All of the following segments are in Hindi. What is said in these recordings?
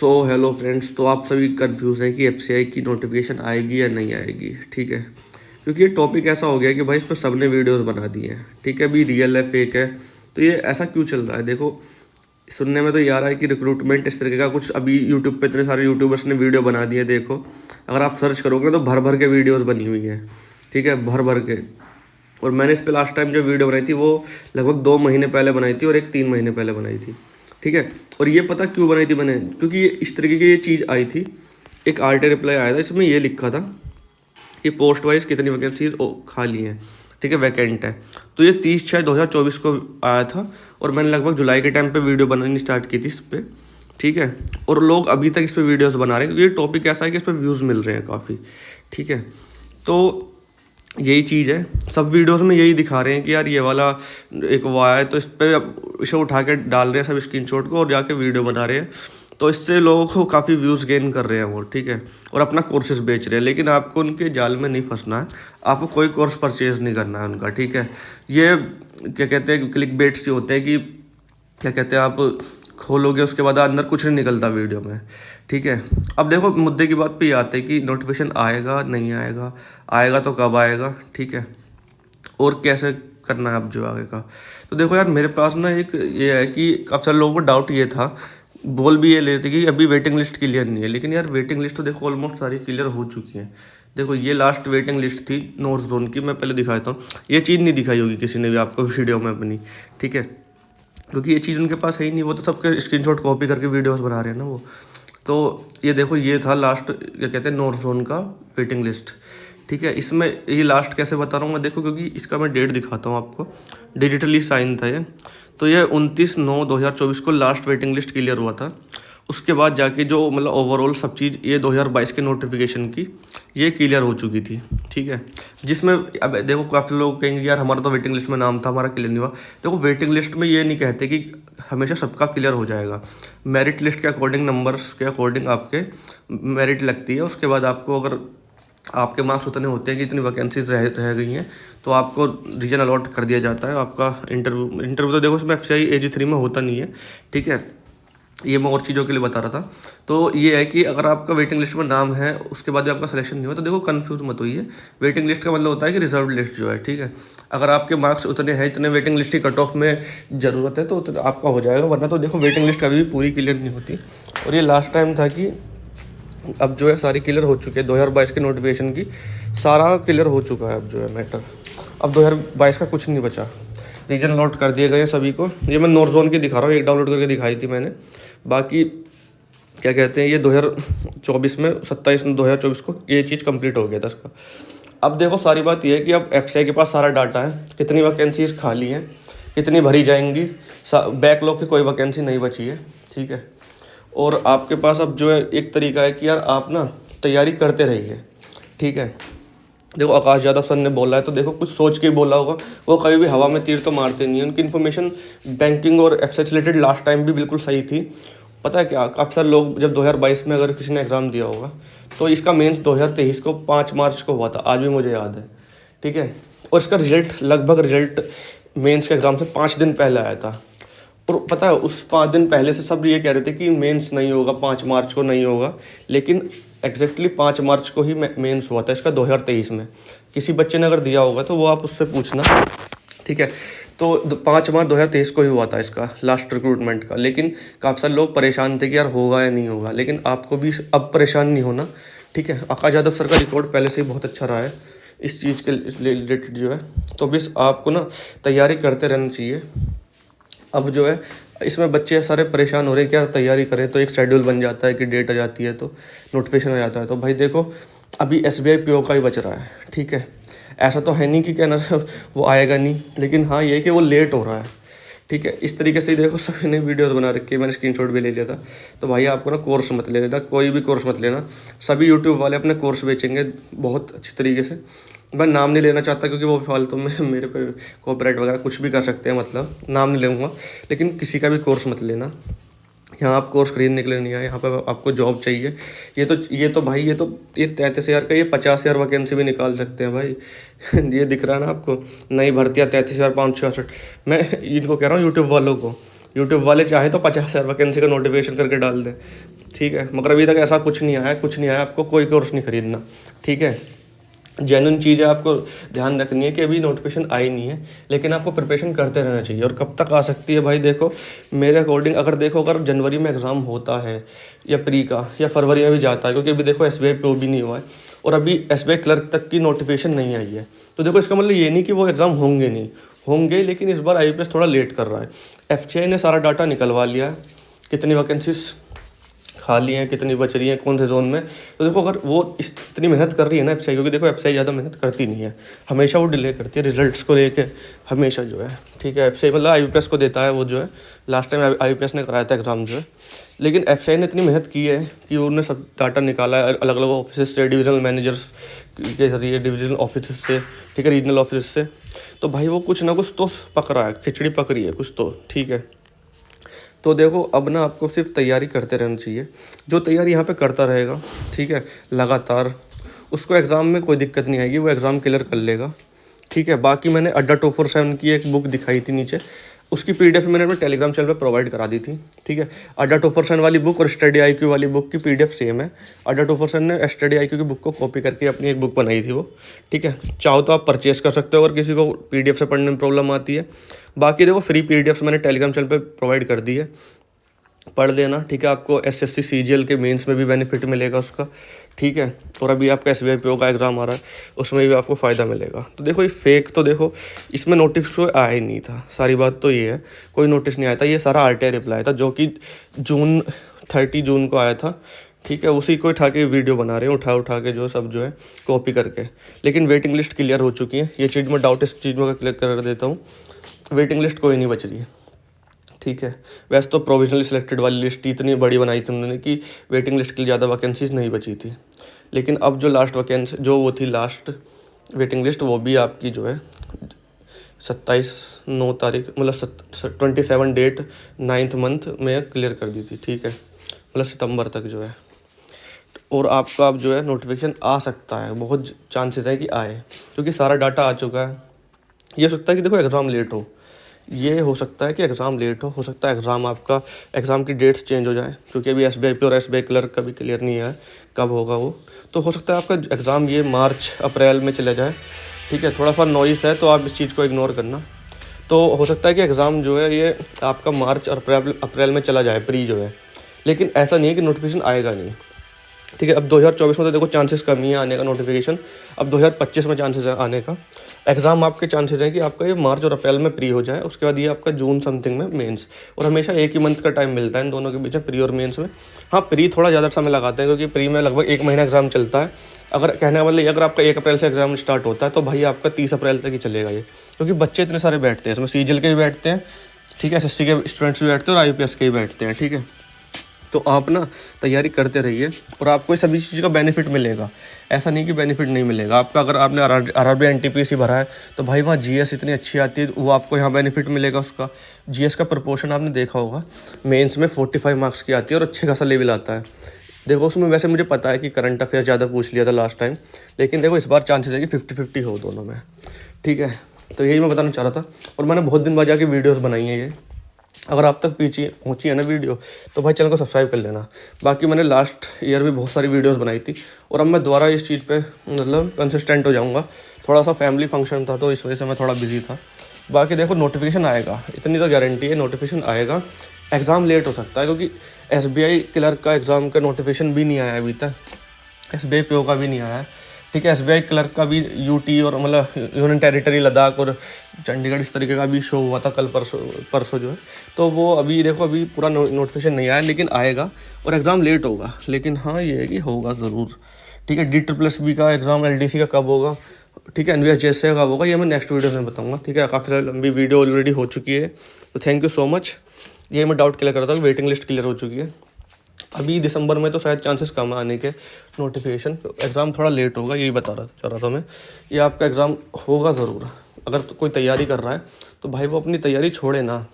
हेलो फ्रेंड्स, तो आप सभी कंफ्यूज है कि एफसीआई की नोटिफिकेशन आएगी या नहीं आएगी। ठीक है, क्योंकि ये टॉपिक ऐसा हो गया कि भाई इस पर सबने वीडियोस बना दी हैं। ठीक है, अभी रियल है फेक है, तो ये ऐसा क्यों चल रहा है? देखो, सुनने में तो ये आ रहा है कि रिक्रूटमेंट इस तरीके का कुछ अभी यूट्यूब पे इतने सारे यूट्यूबर्स ने वीडियो बना दिए। देखो, अगर आप सर्च करोगे तो भर भर के वीडियोज़ बनी हुई हैं। ठीक है, भर भर के। और मैंने इस पे लास्ट टाइम जो वीडियो बनाई थी वो लगभग 2 महीने पहले बनाई थी और एक 3 महीने पहले बनाई थी। ठीक है, और ये पता क्यों बनाई थी मैंने? क्योंकि ये इस तरीके की ये चीज़ आई थी, एक आरटी रिप्लाई आया था, इसमें ये लिखा था कि पोस्ट वाइज कितनी वैकेंसीज खाली हैं। ठीक है, वैकेंट है। तो ये 30/6/2024 को आया था और मैंने लगभग जुलाई के टाइम पे वीडियो बनानी स्टार्ट की थी इस पर। ठीक है, और लोग अभी तक इस पर वीडियोस बना रहे हैं क्योंकि ये टॉपिक ऐसा है कि इस पर व्यूज़ मिल रहे हैं काफ़ी। ठीक है, तो यही चीज़ है, सब वीडियोस में यही दिखा रहे हैं कि यार ये वाला एक वो आया है, तो इस पर इसे उठा के डाल रहे हैं सब स्क्रीनशॉट को और जाके वीडियो बना रहे हैं। तो इससे लोगों को काफ़ी व्यूज़ गेन कर रहे हैं वो। ठीक है, और अपना कोर्सेज बेच रहे हैं, लेकिन आपको उनके जाल में नहीं फंसना है। आपको कोई कोर्स परचेज नहीं करना है उनका। ठीक है, ये क्या कहते हैं, क्लिक बेट्स जो होते हैं कि क्या कहते हैं, आप खोलोगे उसके बाद अंदर कुछ नहीं निकलता वीडियो में। ठीक है, अब देखो मुद्दे की बात पे ये आते हैं कि नोटिफिकेशन आएगा नहीं आएगा, आएगा तो कब आएगा। ठीक है, और कैसे करना है अब जो आगे का। तो देखो यार, मेरे पास ना एक ये है कि काफ़ी सारे लोगों को डाउट ये था, बोल भी ये लेते कि अभी वेटिंग लिस्ट क्लियर नहीं है। लेकिन यार वेटिंग लिस्ट तो देखो ऑलमोस्ट सारी क्लियर हो चुकी है। देखो, ये लास्ट वेटिंग लिस्ट थी नॉर्थ जोन की, मैं पहले दिखाता हूँ। ये चीज़ नहीं दिखाई होगी किसी ने भी आपको वीडियो में अपनी। ठीक है, क्योंकि ये चीज़ उनके पास है ही नहीं, वो तो सबके स्क्रीनशॉट कॉपी करके वीडियोस बना रहे हैं ना वो। तो ये देखो, ये था लास्ट क्या कहते हैं नॉर्थ जोन का वेटिंग लिस्ट। ठीक है, इसमें ये लास्ट कैसे बता रहा हूँ मैं, देखो क्योंकि इसका मैं डेट दिखाता हूँ आपको। डिजिटली साइन था ये, तो ये 29/9/2024 को लास्ट वेटिंग लिस्ट क्लियर हुआ था। उसके बाद जाके जो मतलब ओवरऑल सब चीज़ ये 2022 के नोटिफिकेशन की ये क्लियर हो चुकी थी। ठीक है, जिसमें अब देखो काफ़ी लोग कहेंगे यार हमारा तो वेटिंग लिस्ट में नाम था, हमारा क्लियर नहीं हुआ। देखो, वेटिंग लिस्ट में ये नहीं कहते कि हमेशा सबका क्लियर हो जाएगा। मेरिट लिस्ट के अकॉर्डिंग, नंबर्स के अकॉर्डिंग आपके मेरिट लगती है। उसके बाद आपको अगर आपके मार्क्स उतने होते हैं कि इतनी वैकेंसीज रह गई हैं, तो आपको रीजन अलॉट कर दिया जाता है। आपका इंटरव्यू तो देखो इसमें एफसीआई AG3 में होता नहीं है। ठीक है, ये मैं और चीज़ों के लिए बता रहा था। तो ये है कि अगर आपका वेटिंग लिस्ट में नाम है, उसके बाद भी आपका सिलेक्शन नहीं हुआ, तो देखो कंफ्यूज मत होइए। वेटिंग लिस्ट का मतलब होता है कि रिजर्व लिस्ट जो है। ठीक है, अगर आपके मार्क्स उतने हैं, इतने वेटिंग लिस्ट की कट ऑफ में ज़रूरत है, तो उतना आपका हो जाएगा, वरना तो देखो वेटिंग लिस्ट कभी भी पूरी क्लियर नहीं होती। और ये लास्ट टाइम था कि अब जो है सारी क्लियर हो चुकी है। 2022 के नोटिफिकेशन की सारा क्लियर हो चुका है अब जो है मैटर। अब 2022 का कुछ नहीं बचा। रीजन अलॉट कर दिए गए हैं सभी को। ये मैं नॉर्थ जोन की दिखा रहा हूँ, एक डाउनलोड करके दिखाई थी मैंने। बाकी क्या कहते हैं, ये 2024 में 27/9/2024 को ये चीज़ कंप्लीट हो गया था इसका। अब देखो, सारी बात ये है कि अब एफसीआई के पास सारा डाटा है, कितनी वैकेंसीज खाली हैं, कितनी भरी जाएंगी, बैकलॉग की कोई वैकेंसी नहीं बची है। ठीक है, और आपके पास अब जो है एक तरीका है कि यार आप ना तैयारी करते रहिए। ठीक है, देखो आकाश यादव सर ने बोला है, तो देखो कुछ सोच के ही बोला होगा। वो कभी भी हवा में तीर तो मारते नहीं है। उनकी इन्फॉर्मेशन बैंकिंग और एफसीआई से रिलेटेड लास्ट टाइम भी बिल्कुल सही थी। पता है क्या, काफ़ी सारे लोग जब 2022 में अगर किसी ने एग्ज़ाम दिया होगा, तो इसका मेंस 2023 को 5 मार्च को हुआ था, आज भी मुझे याद है। ठीक है, और इसका रिजल्ट मेंस के एग्ज़ाम से 5 दिन पहले आया था। और पता है, उस 5 दिन पहले से सब ये कह रहे थे कि मेंस नहीं होगा, 5 मार्च को नहीं होगा, लेकिन एग्जैक्टली 5 मार्च को ही मेंस हुआ था इसका 2023 में। किसी बच्चे ने अगर दिया होगा तो वो आप उससे पूछना। ठीक है, तो 5 मार्च 2023 को ही हुआ था इसका लास्ट रिक्रूटमेंट का। लेकिन काफ़ी सारे लोग परेशान थे कि यार होगा या नहीं होगा, लेकिन आपको भी अब परेशान नहीं होना। ठीक है, आकाश यादव सर का रिकॉर्ड पहले से ही बहुत अच्छा रहा है इस चीज़ के रिलेटेड जो है। तो बस आपको ना तैयारी करते रहना चाहिए। अब जो है इसमें बच्चे सारे परेशान हो रहे हैं, क्या तैयारी करें, तो एक शेड्यूल बन जाता है कि डेट आ जाती है तो नोटिफिकेशन आ जाता है। तो भाई देखो, अभी SBI PO का ही बच रहा है। ठीक है, ऐसा तो है नहीं कि कहना वो आएगा नहीं, लेकिन हाँ ये है कि वो लेट हो रहा है। ठीक है, इस तरीके से ही देखो सभी ने वीडियोस बना रखी है, मैंने स्क्रीनशॉट भी ले लिया था। तो भाई आपको ना कोर्स मत ले लेना, कोई भी कोर्स मत लेना। सभी यूट्यूब वाले अपने कोर्स बेचेंगे बहुत अच्छी तरीके से। मैं नाम नहीं लेना चाहता क्योंकि वो फालतू में मेरे पे कॉपीराइट वगैरह कुछ भी कर सकते हैं, मतलब नाम नहीं लूँगा। लेकिन किसी का भी कोर्स मत लेना। यहाँ आप कोर्स खरीदने के लिए नहीं आए, यहाँ पर आपको जॉब चाहिए। भाई ये 33,000 का, ये 50,000 वैकेंसी भी निकाल सकते हैं भाई। ये दिख रहा है ना आपको, नई भर्तियाँ 33,566। मैं इनको कह रहा हूँ यूट्यूब वालों को, यूट्यूब वाले चाहें तो 50,000 वैकेंसी का नोटिफिकेशन करके डाल दें। ठीक है, मगर अभी तक ऐसा कुछ नहीं आया, कुछ नहीं आया, आपको कोई कोर्स नहीं खरीदना, ठीक है। जेन्युइन चीज़ है, आपको ध्यान रखनी है कि अभी नोटिफिकेशन आई नहीं है, लेकिन आपको प्रिपरेशन करते रहना चाहिए। और कब तक आ सकती है भाई, देखो मेरे अकॉर्डिंग अगर जनवरी में एग्ज़ाम होता है या प्री का, या फरवरी में भी जाता है, क्योंकि अभी देखो SBI PO भी नहीं हुआ है और अभी SBI क्लर्क तक की नोटिफिकेशन नहीं आई है, तो देखो इसका मतलब ये नहीं कि वो एग्ज़ाम होंगे नहीं, होंगे, लेकिन इस बार IBPS थोड़ा लेट कर रहा है। FCI ने सारा डाटा निकलवा लिया है, कितनी वैकेंसीज खाली हैं, कितनी बच रही हैं, कौन से जोन में। तो देखो अगर वो इतनी मेहनत कर रही है ना FCI, क्योंकि देखो FCI ज़्यादा मेहनत करती नहीं है, हमेशा वो डिले करती है रिजल्ट्स को लेके, हमेशा जो है, ठीक है। FCI मतलब IBPS को देता है वो जो है, लास्ट टाइम IBPS ने कराया था एग्ज़ाम जो है, लेकिन FCI ने इतनी मेहनत की है कि उन्होंने सब डाटा निकाला है अलग अलग ऑफिस से, डिविजनल मैनेजर्स के जरिए, डिविजनल ऑफिस से, ठीक है, रीजनल ऑफिस से। तो भाई वो कुछ ना कुछ तो पक रहा है, खिचड़ी पक रही है कुछ तो, ठीक है। तो देखो अब ना आपको सिर्फ तैयारी करते रहना चाहिए, जो तैयारी यहाँ पे करता रहेगा, ठीक है, लगातार, उसको एग्ज़ाम में कोई दिक्कत नहीं आएगी, वो एग्ज़ाम क्लियर कर लेगा, ठीक है। बाकी मैंने अड्डा 247 की एक बुक दिखाई थी नीचे, उसकी PDF मैंने अपने टेलीग्राम चैनल पे प्रोवाइड करा दी थी, ठीक है। अड्डा 247 वाली बुक और स्टडी IQ वाली बुक की PDF सेम है। अड्डा 247 ने स्टडी IQ की बुक को कॉपी करके अपनी एक बुक बनाई थी वो, ठीक है। चाहो तो आप परचेज़ कर सकते हो अगर किसी को PDF से पढ़ने में प्रॉब्लम आती है। बाकी देखो फ्री PDFs मैंने टेलीग्राम चैनल पर प्रोवाइड कर दी है, पढ़ लेना, ठीक है। आपको SSC CGL के मेंस में भी बेनिफिट मिलेगा उसका, ठीक है। और अभी आपका SBI PO का एग्ज़ाम आ रहा है, उसमें भी आपको फ़ायदा मिलेगा। तो देखो ये फेक, तो देखो इसमें नोटिस तो आया ही नहीं था, सारी बात तो ये है, कोई नोटिस नहीं आया था। ये सारा RTI रिप्लाई था जो कि 30 जून को आया था, ठीक है। उसी को उठा के वीडियो बना रहे हैं, उठा के जो सब जो है कॉपी करके। लेकिन वेटिंग लिस्ट क्लियर हो चुकी है, ये चीज़ में डाउट इस चीज़ में क्लियर कर देता हूँ, वेटिंग लिस्ट कोई नहीं बच रही है, ठीक है। वैसे तो प्रोविजनली सिलेक्टेड वाली लिस्ट इतनी बड़ी बनाई थी उन्होंने कि वेटिंग लिस्ट के लिए ज़्यादा वैकेंसीज नहीं बची थी, लेकिन अब जो लास्ट वैकेंसी जो वो थी लास्ट वेटिंग लिस्ट, वो भी आपकी जो है 27/9 मतलब 27 डेट 9th मंथ में क्लियर कर दी थी, ठीक है, मतलब सितंबर तक जो है। और आपका अब जो है नोटिफिकेशन आ सकता है, बहुत चांसेस है कि आए, क्योंकि सारा डाटा आ चुका है। ये हो सकता है कि देखो एग्ज़ाम लेट हो, ये हो सकता है कि एग्ज़ाम लेट हो सकता है एग्ज़ाम की डेट्स चेंज हो जाए, क्योंकि अभी SBI PO और SBI क्लर्क का भी क्लियर नहीं है कब होगा वो। तो हो सकता है आपका एग्ज़ाम ये मार्च अप्रैल में चला जाए, ठीक है। थोड़ा सा नॉइस है तो आप इस चीज़ को इग्नोर करना। तो हो सकता है कि एग्ज़ाम जो है ये आपका मार्च और अप्रैल में चला जाए, प्री जो है, लेकिन ऐसा नहीं है कि नोटिफिकेशन आएगा नहीं, ठीक है। अब 2024 में तो देखो चांसेस कम ही है आने का नोटिफिकेशन, अब 2025 में चांसेस है आने का। एग्ज़ाम आपके चांसेस हैं कि आपका ये मार्च और अप्रैल में प्री हो जाए, उसके बाद ये आपका जून समथिंग में मेंस, और हमेशा एक ही मंथ का टाइम मिलता है इन दोनों के बीच में, प्री और मेंस में। हाँ, प्री थोड़ा ज़्यादा समय लगाते हैं, क्योंकि प्री में लगभग 1 महीना एग्ज़ाम चलता है। अगर कहने का मतलब अगर आपका 1 अप्रैल से एग्ज़ाम स्टार्ट होता है तो भाई आपका 30 अप्रैल तक ही चलेगा ये, क्योंकि बच्चे इतने सारे बैठते हैं इसमें, CGL के भी बैठते हैं, ठीक है, SSC के स्टूडेंट्स भी बैठते हैं और IPS के भी बैठते हैं, ठीक है। तो आप ना तैयारी करते रहिए और आपको सभी चीज़ का बेनिफिट मिलेगा, ऐसा नहीं कि बेनिफिट नहीं मिलेगा आपका। अगर आपने RRB NTPC भरा है तो भाई वहाँ GS इतनी अच्छी आती है, वो आपको यहाँ बेनिफिट मिलेगा उसका। GS का प्रपोर्शन आपने देखा होगा, मेंस में 45 मार्क्स की आती है और अच्छे खासा लेवल आता है। देखो उसमें वैसे मुझे पता है कि करंट अफेयर ज़्यादा पूछ लिया था लास्ट टाइम, लेकिन देखो इस बार चांसेस है कि 50-50 हो दोनों में, ठीक है। तो यही मैं बताना चाह रहा था, और मैंने बहुत दिन बाद जाके वीडियोस बनाई हैं ये। अगर आप तक पहुँची है ना वीडियो, तो भाई चैनल को सब्सक्राइब कर लेना। बाकी मैंने लास्ट ईयर भी बहुत सारी वीडियोस बनाई थी, और अब मैं दोबारा इस चीज़ पे मतलब कंसिस्टेंट हो जाऊँगा। थोड़ा सा फैमिली फंक्शन था तो इस वजह से मैं थोड़ा बिजी था। बाकी देखो नोटिफिकेशन आएगा, इतनी तो गारंटी है, नोटिफिकेशन आएगा। एग्ज़ाम लेट हो सकता है, क्योंकि SBI क्लर्क का एग्ज़ाम का नोटिफिकेशन भी नहीं आया अभी तक, SBI PO का भी नहीं आया है, ठीक है। SBI क्लर्क का भी UT और मतलब यूनियन टेरिटरी लद्दाख और चंडीगढ़ इस तरीके का भी शो हुआ था कल परसों जो है। तो वो अभी देखो अभी पूरा नोटिफिकेशन नहीं आया, लेकिन आएगा और एग्ज़ाम लेट होगा, लेकिन हाँ ये है कि होगा ज़रूर, ठीक है। DSSB का एग्ज़ाम LDC का कब होगा, ठीक है, NVS का कब होगा, ये मैं नेक्स्ट वीडियो में बताऊँगा, ठीक है। काफ़ी सारी लंबी वीडियो ऑलरेडी हो चुकी है, तो थैंक यू सो मच। ये मैं डाउट क्लियर करता हूँ, वेटिंग लिस्ट क्लियर हो चुकी है। अभी दिसंबर में तो शायद चांसेस कम आने के नोटिफिकेशन, एग्ज़ाम थोड़ा लेट होगा, यही चाह रहा था मैं। ये आपका एग्ज़ाम होगा ज़रूर। अगर तो कोई तैयारी कर रहा है तो भाई वो अपनी तैयारी छोड़े ना,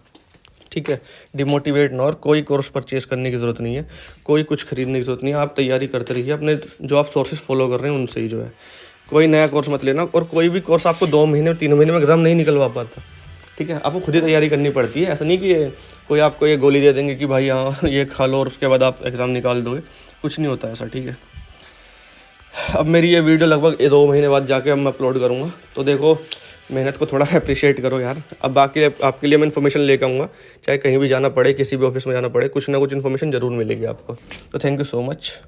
ठीक है, डिमोटिवेट ना। और कोई कोर्स परचेज करने की ज़रूरत नहीं है, कोई कुछ खरीदने की ज़रूरत नहीं है, आप तैयारी करते रहिए, अपने जो आप सोर्सेज फॉलो कर रहे हैं उनसे ही जो है। कोई नया कोर्स मत लेना, और कोई भी कोर्स आपको 2 महीने 3 महीने में एग्ज़ाम नहीं निकलवा पाता, ठीक है, आपको खुद ही तैयारी करनी पड़ती है। ऐसा नहीं कि कोई आपको ये गोली दे देंगे कि भाई हाँ ये खा लो और उसके बाद आप एग्ज़ाम निकाल दोगे, कुछ नहीं होता ऐसा, ठीक है। अब मेरी ये वीडियो लगभग 2 महीने बाद जाके अब मैं अपलोड करूँगा, तो देखो मेहनत को थोड़ा अप्रिशिएट करो यार। अब बाकी आपके लिए मैं इन्फॉर्मेशन लेकर आऊँगा, चाहे कहीं भी जाना पड़े, किसी भी ऑफिस में जाना पड़े, कुछ ना कुछ इन्फॉर्मेशन ज़रूर मिलेगी आपको। तो थैंक यू सो मच।